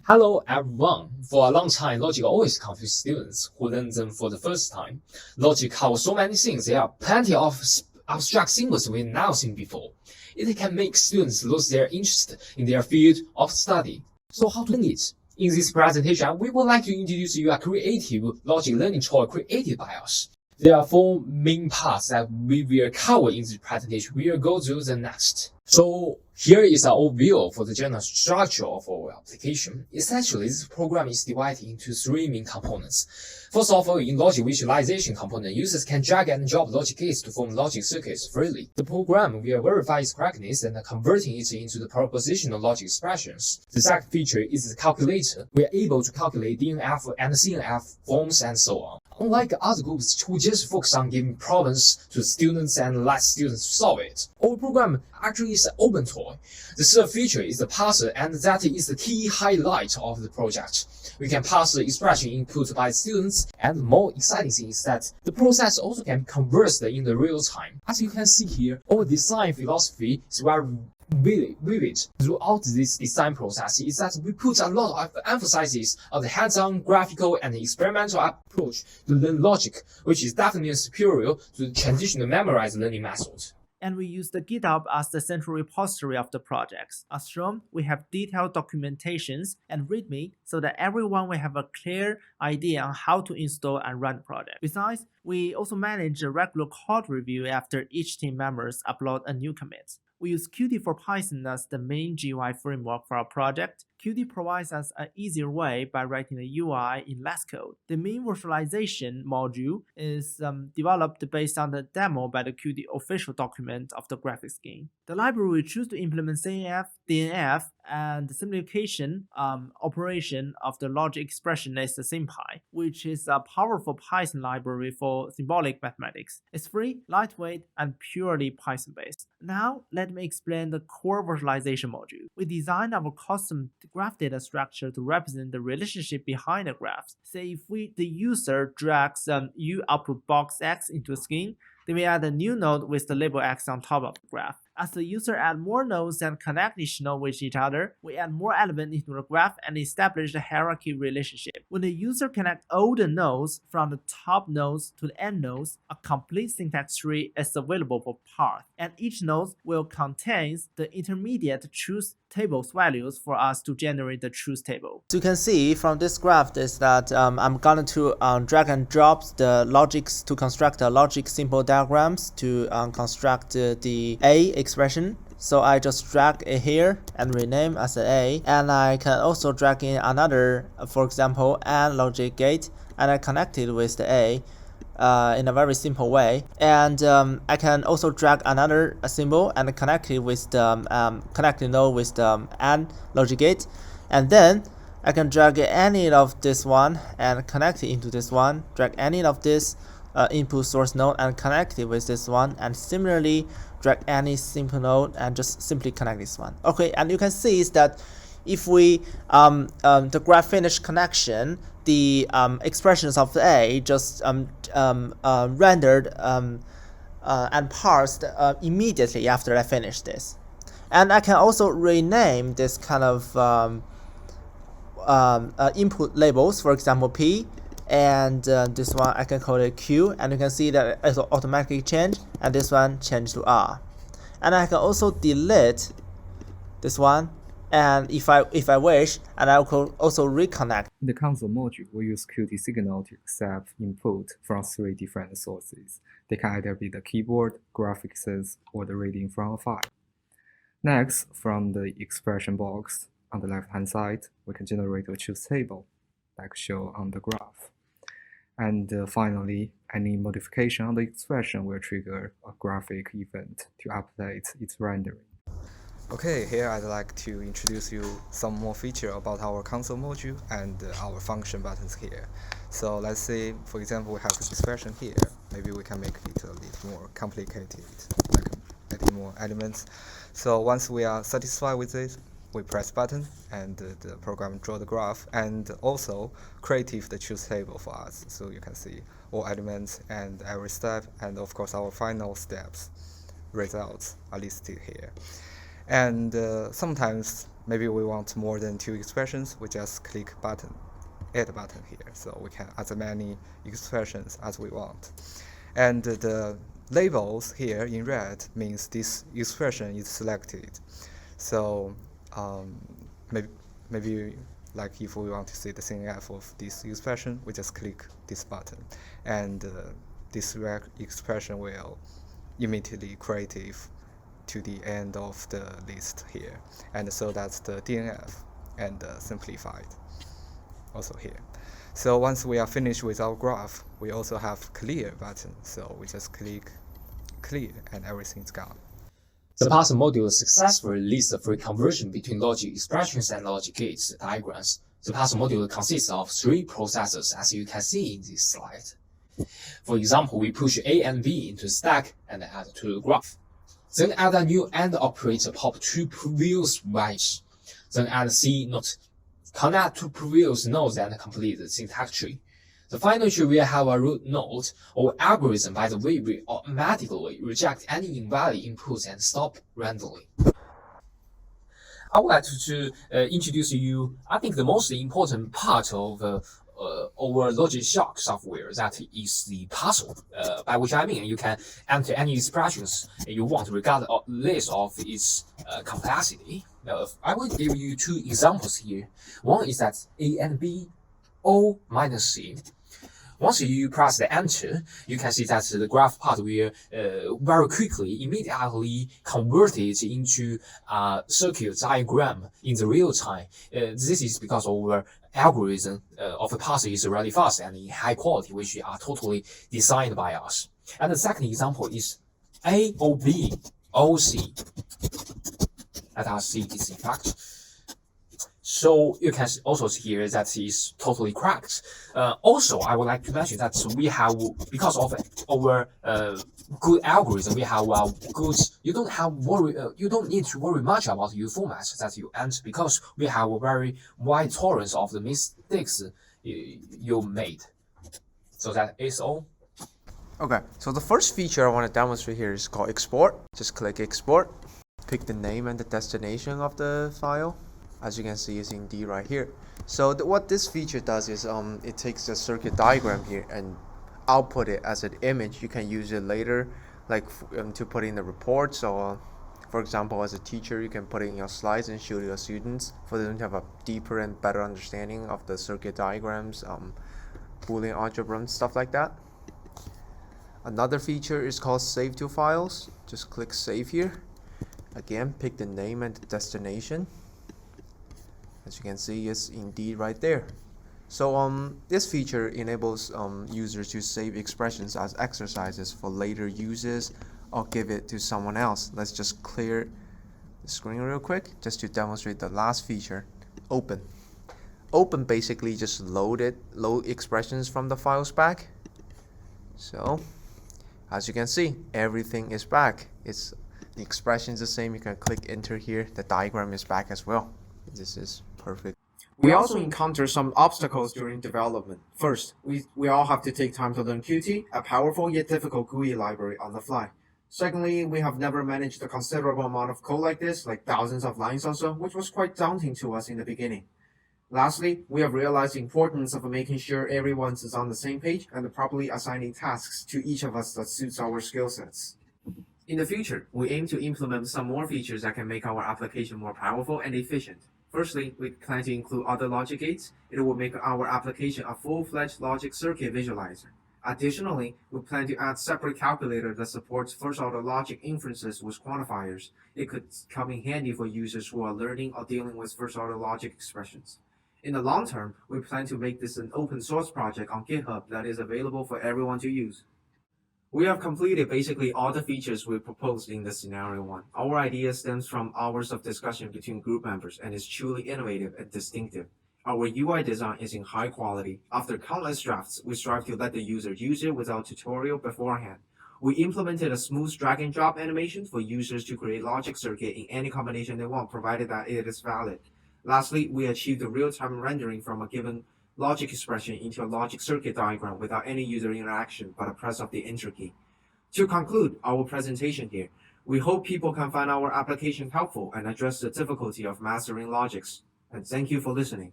Hello everyone. For a long time, Logic always confused students who learn them for the first time. Logic covers so many things. There are plenty of abstract symbols we've never seen before. It can make students lose their interest in their field of study. So how to learn it? In this presentation, we would like to introduce you a creative logic learning tool created by us. There are four main parts that we will cover in this presentation. We will go to the next. So here is an overview for the general structure of our application. Essentially, this program is divided into three main components. First of all, in logic visualization component, users can drag and drop logic gates to form logic circuits freely. The program will verify its correctness and converting it into the propositional logic expressions. The second feature is the calculator. We are able to calculate DNF and CNF forms and so on. Unlike other groups who just focus on giving problems to students and let students solve it, our program actually is an open tool. The third feature is the parser, and that is the key highlight of the project. We can parse the expression input by students, and the more exciting thing is that the process also can be conversed in the real time. As you can see here, our design philosophy is very vivid throughout this design process is that we put a lot of emphasis on the hands-on, graphical, and experimental approach to learn logic, which is definitely superior to the traditional memorized learning method. And we use the GitHub as the central repository of the projects. As shown, we have detailed documentations and README so that everyone will have a clear idea on how to install and run the project. Besides, we also manage a regular code review after each team members upload a new commit. We use Qt for Python as the main GUI framework for our project. Qt provides us an easier way by writing the UI in less code. The main virtualization module is developed based on the demo by the Qt official document of the graphics game. The library we choose to implement CNF, DNF, and the simplification operation of the logic expression is the SymPy, which is a powerful Python library for symbolic mathematics. It's free, lightweight, and purely Python-based. Now, let me explain the core virtualization module. We designed our custom graph data structure to represent the relationship behind the graphs. Say if the user drags U output box X into a screen, then we add a new node with the label X on top of the graph. As the user adds more nodes and connect each node with each other, we add more elements into the graph and establish a hierarchy relationship. When the user connects all the nodes from the top nodes to the end nodes, a complete syntax tree is available for path, and each node will contain the intermediate truth tables values for us to generate the truth table. So you can see from this graph is that I'm going to drag and drop the logics to construct a logic simple diagrams to construct the A expression. So I just drag it here and rename as A, and I can also drag in another, for example, AND logic gate, and I connect it with the A in a very simple way. And I can also drag another symbol and connect it with the connecting node with the AND logic gate, and then I can drag any of this one and connect it into this one, drag any of this input source node and connect it with this one, and similarly drag any simple node and just simply connect this one. Okay, and you can see is that if we the graph finish connection, the expressions of the A just rendered and parsed immediately after I finish this. And I can also rename this kind of input labels, for example P, and this one I can call it Q, and you can see that it automatically changed, and this one changed to R. And I can also delete this one, and if I wish, and I will also reconnect. In the console module, we use Qt signal to accept input from three different sources. They can either be the keyboard, graphics, or the reading from a file. Next, from the expression box on the left-hand side, we can generate a truth table, like shown on the graph. And finally, any modification on the expression will trigger a graphic event to update its rendering. Okay, here I'd like to introduce you some more feature about our console module and our function buttons here. So let's say, for example, we have this expression here. Maybe we can make it a little more complicated, like adding more elements. So once we are satisfied with this, we press button and the program draw the graph and also creative the truth table for us. So you can see all elements and every step, and of course our final steps results are listed here. And sometimes maybe we want more than 2 expressions, we just click add button here, so we can add as many expressions as we want. And the labels here in red means this expression is selected. So maybe like if we want to see the CNF of this expression, we just click this button, and this expression will immediately create to the end of the list here. And so that's the DNF and simplified also here. So once we are finished with our graph, we also have clear button. So we just click clear and everything's gone. The parser module successfully lists the free conversion between logic expressions and logic gates diagrams. The parser module consists of 3 processes, as you can see in this slide. For example, we push A and B into stack and add to the graph. Then add a new AND operator pop 2 previous values. Then add C note. Connect to previous nodes and complete the syntax tree. The final tree will have a root node or algorithm. By the way, will automatically reject any invalid inputs and stop randomly. I would like to introduce you, I think, the most important part of our LogicShark software, that is the parser, by which I mean you can enter any expressions you want regardless of its complexity. I will give you 2 examples here. One is that A and B, O minus C. Once you press the enter, you can see that the graph part will very quickly, immediately convert it into a circuit diagram in the real time. This is because our algorithm of the parser is really fast and in high quality, which are totally designed by us. And the second example is A or B, O C. Let us see its effect. So you can also see here that is totally correct. Also, I would like to mention that we have, because of our good algorithm, we have good. You don't need to worry much about your format that you enter, because we have a very wide tolerance of the mistakes you made. So that is all. Okay, so the first feature I want to demonstrate here is called export. Just click export, pick the name and the destination of the file. As you can see, it's in D right here. So what this feature does is it takes the circuit diagram here and output it as an image. You can use it later, like to put in the reports, or for example, as a teacher, you can put it in your slides and show to your students for them to have a deeper and better understanding of the circuit diagrams, Boolean algebra and stuff like that. Another feature is called save to files. Just click save here. Again, pick the name and the destination. As you can see, it's indeed right there. So this feature enables users to save expressions as exercises for later uses or give it to someone else. Let's just clear the screen real quick just to demonstrate the last feature, open. Open basically just load expressions from the files back. So as you can see, everything is back. The expression is the same. You can click enter here. The diagram is back as well. This is perfect. We also encounter some obstacles during development. First, we all have to take time to learn Qt, a powerful yet difficult GUI library on the fly. Secondly, we have never managed a considerable amount of code like this, like thousands of lines or so, which was quite daunting to us in the beginning. Lastly, we have realized the importance of making sure everyone is on the same page and properly assigning tasks to each of us that suits our skill sets. In the future, we aim to implement some more features that can make our application more powerful and efficient. Firstly, we plan to include other logic gates. It will make our application a full-fledged logic circuit visualizer. Additionally, we plan to add separate calculator that supports first-order logic inferences with quantifiers. It could come in handy for users who are learning or dealing with first-order logic expressions. In the long term, we plan to make this an open source project on GitHub that is available for everyone to use. We have completed basically all the features we proposed in the scenario 1. Our idea stems from hours of discussion between group members and is truly innovative and distinctive. Our UI design is in high quality. After countless drafts, we strive to let the user use it without tutorial beforehand. We implemented a smooth drag and drop animation for users to create logic circuit in any combination they want, provided that it is valid. Lastly, we achieved the real-time rendering from a given logic expression into a logic circuit diagram without any user interaction but a press of the enter key. To conclude our presentation here, We hope people can find our application helpful and address the difficulty of mastering logics. And thank you for listening.